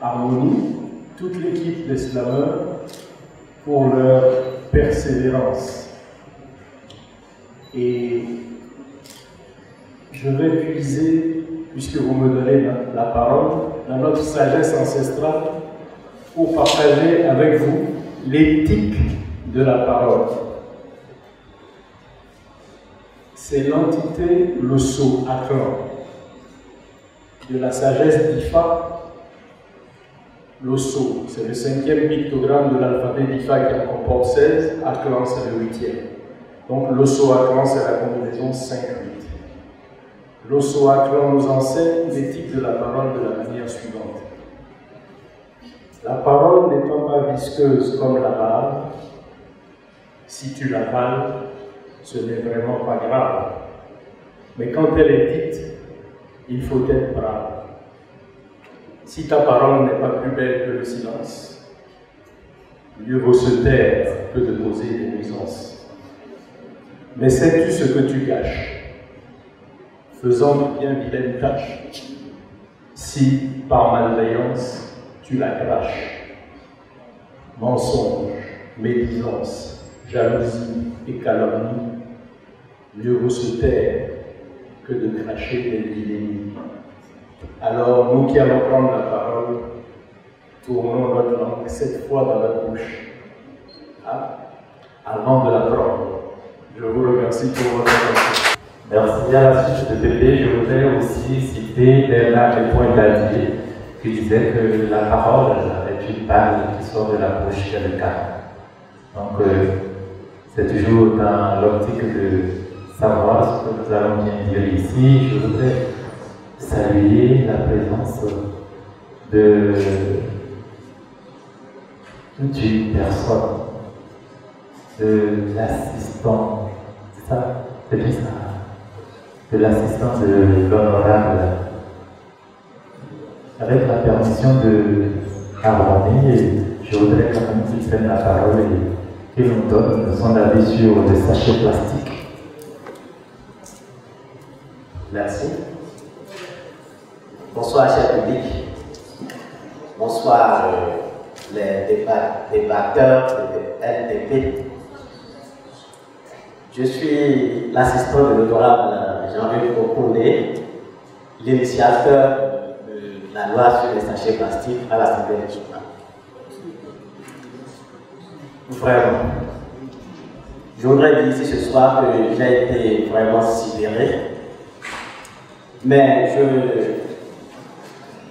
Harmonie, toute l'équipe des slameurs pour leur persévérance. Et je vais puiser, puisque vous me donnez la parole, dans notre sagesse ancestrale pour partager avec vous l'éthique de la parole. C'est l'entité, le sceau Aklan, de la sagesse d'Ifa. Le sceau, c'est le 5e pictogramme de l'alphabet d'Ifa qui en comporte 16, Aklan c'est le 8e. Donc le sceau Aklan c'est la combinaison 5-8. Le sceau Aklan nous enseigne l'éthique de la parole de la manière suivante. La parole n'étant pas visqueuse comme la lave, si tu l'avales, ce n'est vraiment pas grave. Mais quand elle est dite, il faut être brave. Si ta parole n'est pas plus belle que le silence, mieux vaut se taire que de poser des nuisances. Mais sais-tu ce que tu gâches, faisant de bien vilaine tâche, si par malveillance tu la craches? Mensonge, médisance, jalousie et calomnie, mieux vaut se taire que de cracher des vilaies. Alors, nous qui allons prendre la parole, tournons notre langue 7 fois dans la bouche, avant de la prendre. Je vous remercie pour votre attention. Merci. À la suite de PP, je voudrais aussi citer Bernard Poincaré qui disait que la parole est une balle qui sort de la bouche de quelqu'un. Donc, c'est toujours dans l'optique de savoir ce que nous allons bien dire ici. Je voudrais saluer la présence de toute une personne, de l'assistant, c'est ça? C'est bien ça? De l'assistant de l'honorable. Avec la permission de Harmonie, je voudrais quand même qu'il prenne la parole et qu'il nous donne son avis sur les sachets plastiques. Merci. Bonsoir, cher public. Bonsoir, les débatteurs de LDP. Je suis l'assistant de l'honorable Jean-Luc Okondé, l'initiateur de la loi sur les sachets plastiques à l'Assemblée nationale. Vraiment. Je voudrais dire ici ce soir que j'ai été vraiment sidéré, mais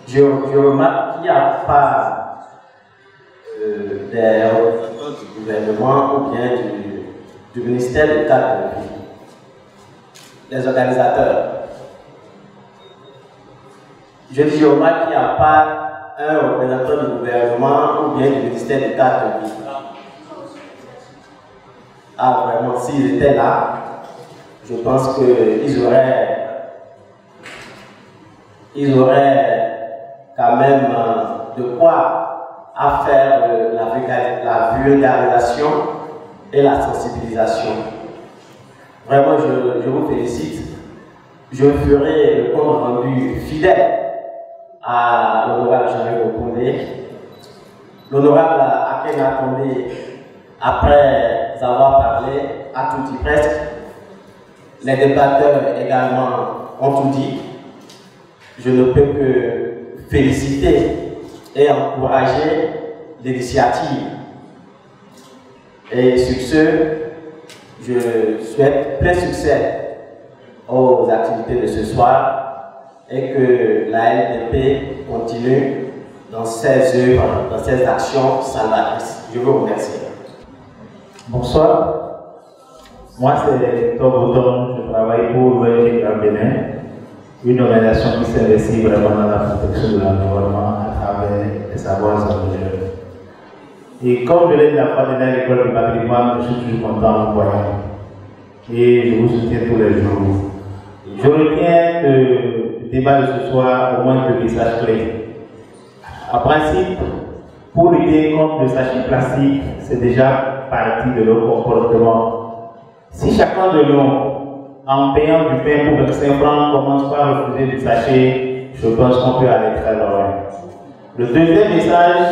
je remarque qu'il n'y a pas des représentants du gouvernement ou bien du ministère du cadre de vie, des organisateurs. Je remarque qu'il n'y a pas un représentant du gouvernement ou bien du ministère du cadre de vie. Ah, vraiment, s'ils étaient là, je pense qu'ils auraient quand même de quoi à faire la vulgarisation et la sensibilisation. Vraiment, je vous félicite. Je ferai le compte rendu fidèle à l'honorable Jean-Yves Okundé. L'honorable Akhenaton, après avoir parlé à tout dit presque, les débatteurs également ont tout dit. Je ne peux que féliciter et encourager l'initiative. Et sur ce, je souhaite plein succès aux activités de ce soir et que la LDP continue dans ses œuvres, dans ses actions salvatrices. Je vous remercie. Bonsoir. Moi, c'est Victor Bouton. Je travaille pour l'ONG Grand Bénin, une organisation qui s'investit vraiment dans la protection de l'environnement à travers les savoirs engagés. Et comme je l'ai dit la fois dernière à l'école du patrimoine, je suis toujours content en vous voyant. Et je vous soutiens tous les jours. Je retiens du débat de ce soir au moins deux messages clés. En principe, pour lutter contre le sachet plastique, c'est déjà partie de leur comportement. Si chacun de nous, en payant du pain pour 25 francs, commence par refuser du sachet, je pense qu'on peut aller très loin. Le deuxième message,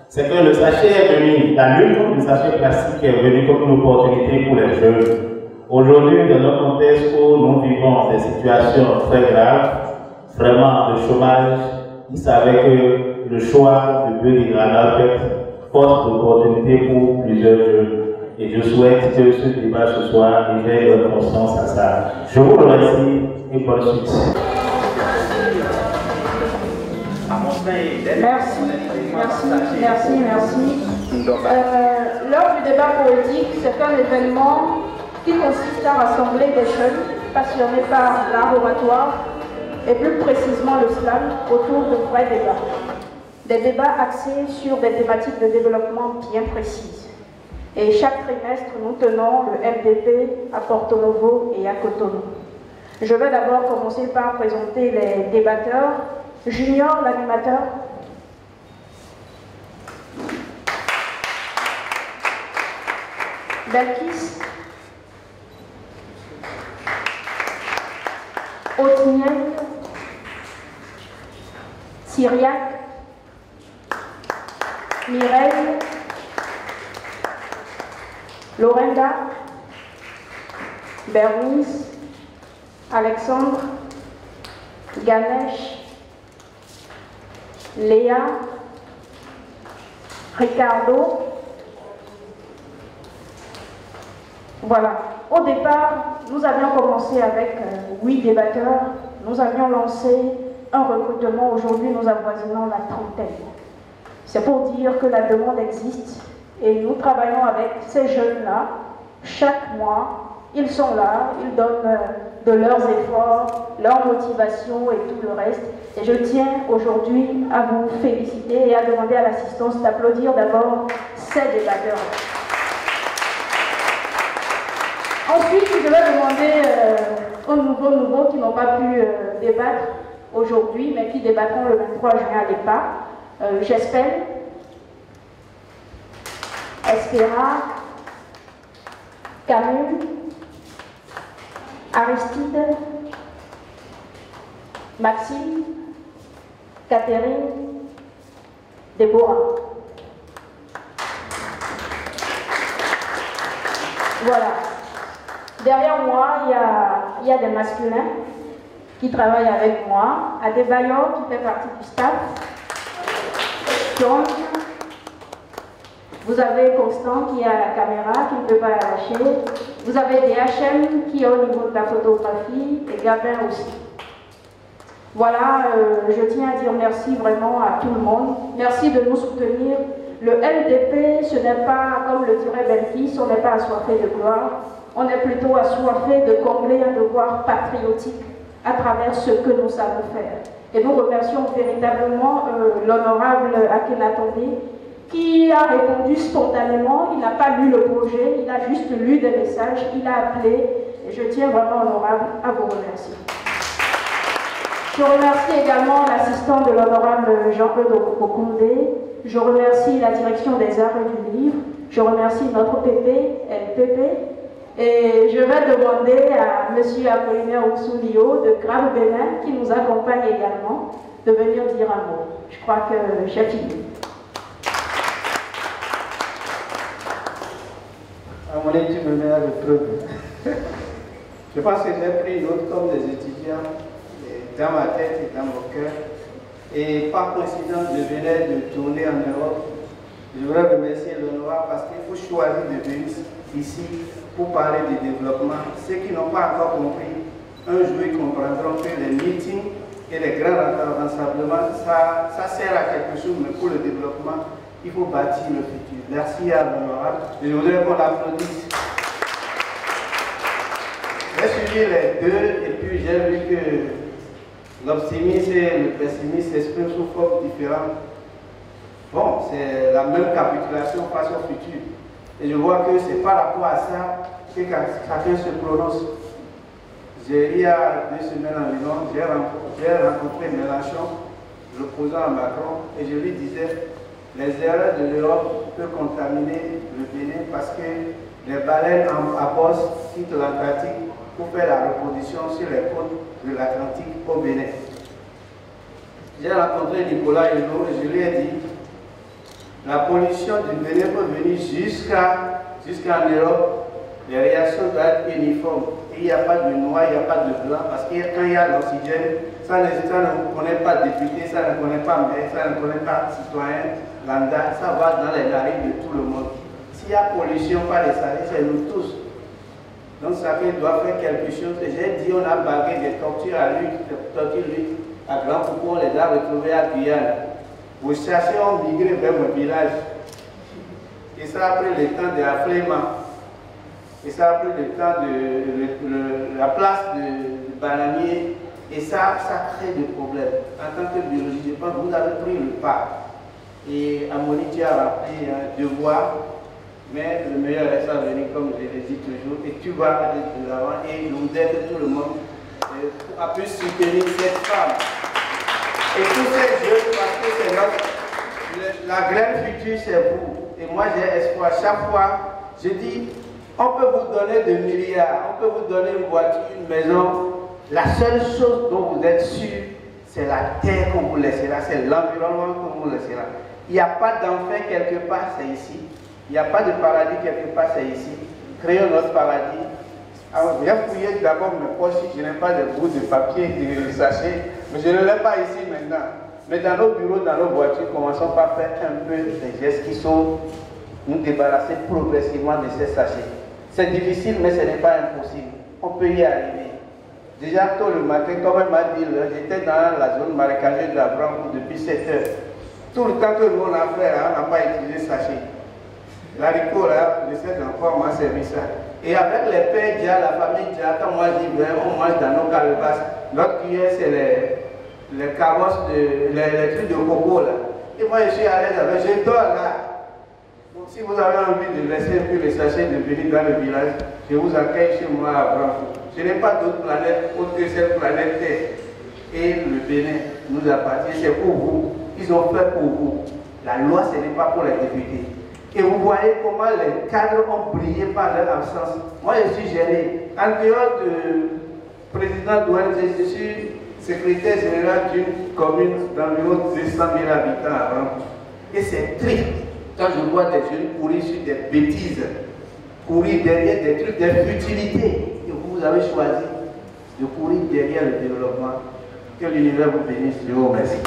c'est que le sachet est venu, la lutte contre le sachet plastique est venue comme une opportunité pour les jeunes. Aujourd'hui, dans notre contexte où nous vivons des situations très graves, vraiment de chômage, ils savaient que le choix de biodégradable peut être force d'opportunité pour plusieurs jeunes. Et je souhaite que ce débat ce soir éveille votre conscience à ça. Je vous remercie et bonne suite. Merci. Lors du débat politique, c'est un événement qui consiste à rassembler des jeunes passionnés par l'art oratoire et plus précisément le slam autour de vrais débats. Des débats axés sur des thématiques de développement bien précises. Et chaque trimestre, nous tenons le MDP à Porto Novo et à Cotonou. Je vais d'abord commencer par présenter les débatteurs. Junior, l'animateur. Belkis. Otniel. Syriac. Mireille. Lorenda. Bernice. Alexandre. Ganesh. Léa, Ricardo. Voilà. Au départ, nous avions commencé avec 8 débatteurs. Nous avions lancé un recrutement. Aujourd'hui, nous avoisinons la trentaine. C'est pour dire que la demande existe et nous travaillons avec ces jeunes-là. Chaque mois, ils sont là, ils donnent de leurs efforts, leur motivation et tout le reste. Et je tiens aujourd'hui à vous féliciter et à demander à l'assistance d'applaudir d'abord ces débatteurs. Ensuite, je vais demander aux nouveaux qui n'ont pas pu débattre aujourd'hui, mais qui débattront le 23 juin à l'EPA. J'espère, Espera, Camus, Aristide, Maxime, Catherine, Déborah. Voilà. Derrière moi, il y a des masculins qui travaillent avec moi. Adebayo qui fait partie du staff. John. Vous avez Constant qui est à la caméra, qui ne peut pas la lâcher. Vous avez DHM qui est au niveau de la photographie et Gabin aussi. Voilà, je tiens à dire merci vraiment à tout le monde. Merci de nous soutenir. Le LDP, ce n'est pas, comme le dirait Belkis, on n'est pas assoiffé de gloire. On est plutôt assoiffé de combler un devoir patriotique à travers ce que nous savons faire. Et nous remercions véritablement l'honorable Akhenaton qui a répondu spontanément. Il n'a pas lu le projet, il a juste lu des messages, il a appelé, et je tiens vraiment honorable à vous remercier. Je remercie également l'assistant de l'honorable Jean-Claude Okondé. Je remercie la direction des arts et du livre. Je remercie notre LPP. Et je vais demander à M. Apollinaire Oussoulio de Grave Bénin, qui nous accompagne également, de venir dire un mot. Je crois que j'ai fini. À mon avis, tu me mets à l'épreuve. Je pense que j'ai pris une autre comme des étudiants dans ma tête et dans mon cœur. Et par coïncidence, je venais de tourner en Europe. Je voudrais remercier l'honorable parce qu'il faut choisir de venir ici pour parler du développement. Ceux qui n'ont pas encore compris, un jour ils comprendront que les meetings et les grands rassemblements, ça sert à quelque chose, mais pour le développement, il faut bâtir le futur. Merci à l'honorable. Je voudrais qu'on l'applaudisse. J'ai suivi les deux et puis j'ai vu que l'optimisme et le pessimisme s'expriment sous formes différentes. Bon, c'est la même capitulation face au futur. Et je vois que c'est par rapport à ça que chacun se prononce. Il y a 2 semaines environ, j'ai rencontré Mélenchon, l'opposant à Macron, et je lui disais, les erreurs de l'Europe peuvent contaminer le Bénin parce que les baleines à bosse quittent l'Atlantique pour faire la reproduction sur les côtes de l'Atlantique au Bénin. J'ai rencontré Nicolas Hulot et je lui ai dit, la pollution du Bénin peut venir jusqu'en Europe, les réactions doivent être uniformes. Il n'y a pas de noir, il n'y a pas de blanc, parce que quand il y a l'oxygène, ça ne connaît pas député, ça ne connaît pas maire, ça ne connaît pas citoyen, lambda, ça va dans les narines de tout le monde. S'il y a pollution par les salés, c'est nous tous. Donc chacun doit faire quelque chose. Et j'ai dit, on a bagué des tortues à lutte, à Grand Poucou, on les a retrouvés à Guyane. Vous cherchez, on migrait vers mon village. Et ça a pris le temps de Aflema. Et ça a pris le temps de la place de bananier. Et ça crée des problèmes. En tant que biologiste, je pense que vous avez pris le pas. Et Amoni, tu as rempli un devoir. Mais le meilleur reste à venir, comme je le dis toujours. Et tu vas aller de l'avant. Et je voudrais que tout le monde a pu soutenir cette femme. Et tous ces jeunes, parce que c'est notre... La graine future, c'est vous. Et moi, j'ai espoir. Chaque fois, je dis, on peut vous donner des milliards, on peut vous donner une voiture, une maison. La seule chose dont vous êtes sûr, c'est la terre qu'on vous laissera, c'est l'environnement qu'on vous laissera. Il n'y a pas d'enfer quelque part, c'est ici. Il n'y a pas de paradis quelque part, c'est ici. Créons notre paradis. Alors, j'ai fouillé d'abord mes poches, je n'ai pas de bout de papier, de sachet, mais je ne l'ai pas ici maintenant. Mais dans nos bureaux, dans nos voitures, commençons par faire un peu des gestes qui sont nous débarrasser progressivement de ces sachets. C'est difficile, mais ce n'est pas impossible. On peut y arriver. Déjà tôt le matin, comme elle m'a dit, j'étais dans la zone marécageuse de la Branco depuis 7 heures. Tout le temps que nous on a fait, on n'a pas utilisé sachet. L'haricot, là, de cet enfant m'a servi ça. Et avec les pères déjà, la famille déjà, quand moi j'y vais, on mange dans nos calebasses. Notre cuillère, c'est les carrosses, les trucs de coco là. Et moi je suis à l'aise avec, je dors là. Donc si vous avez envie de laisser un peu les sachets de venir dans le village, je vous accueille chez moi à Branco. Je n'ai pas d'autre planète autre que cette planète Terre. Et le Bénin nous appartient, c'est pour vous. Ils ont fait pour vous. La loi, ce n'est pas pour les députés. Et vous voyez comment les cadres ont brillé par leur absence. Moi, je suis gêné. En dehors de président d'ONG, je suis secrétaire général d'une commune d'environ 200 000 habitants à Branco. Et c'est triste quand je vois des jeunes courir sur des bêtises, courir derrière des trucs, des futilités. Et vous avez choisi de courir derrière le développement. Que l'univers vous bénisse. Je vous remercie.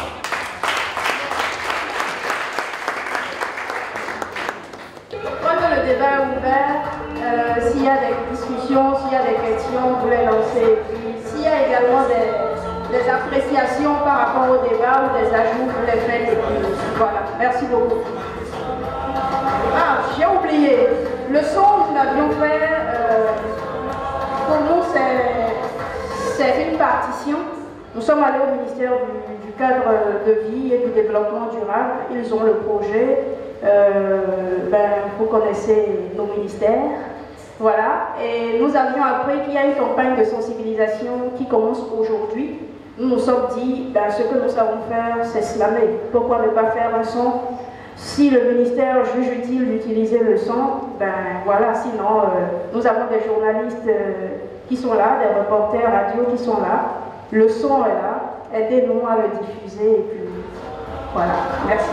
Le débat est ouvert. S'il y a des discussions, s'il y a des questions, vous les lancez. Puis s'il y a également des appréciations par rapport au débat ou des ajouts, vous les faites. Et puis voilà. Merci beaucoup. Ah, j'ai oublié. Le son, nous l'avions fait. Pour nous, c'est une partition. Nous sommes allés au ministère du cadre de vie et du développement durable. Ils ont le projet. vous connaissez nos ministères. Voilà, et nous avions appris qu'il y a une campagne de sensibilisation qui commence aujourd'hui. Nous nous sommes dit, ce que nous savons faire, c'est slammer. Pourquoi ne pas faire un son? Si le ministère juge utile d'utiliser le son, voilà, sinon nous avons des journalistes qui sont là, des reporters radio qui sont là. Le son est là, aidez-nous à le diffuser et puis voilà, merci.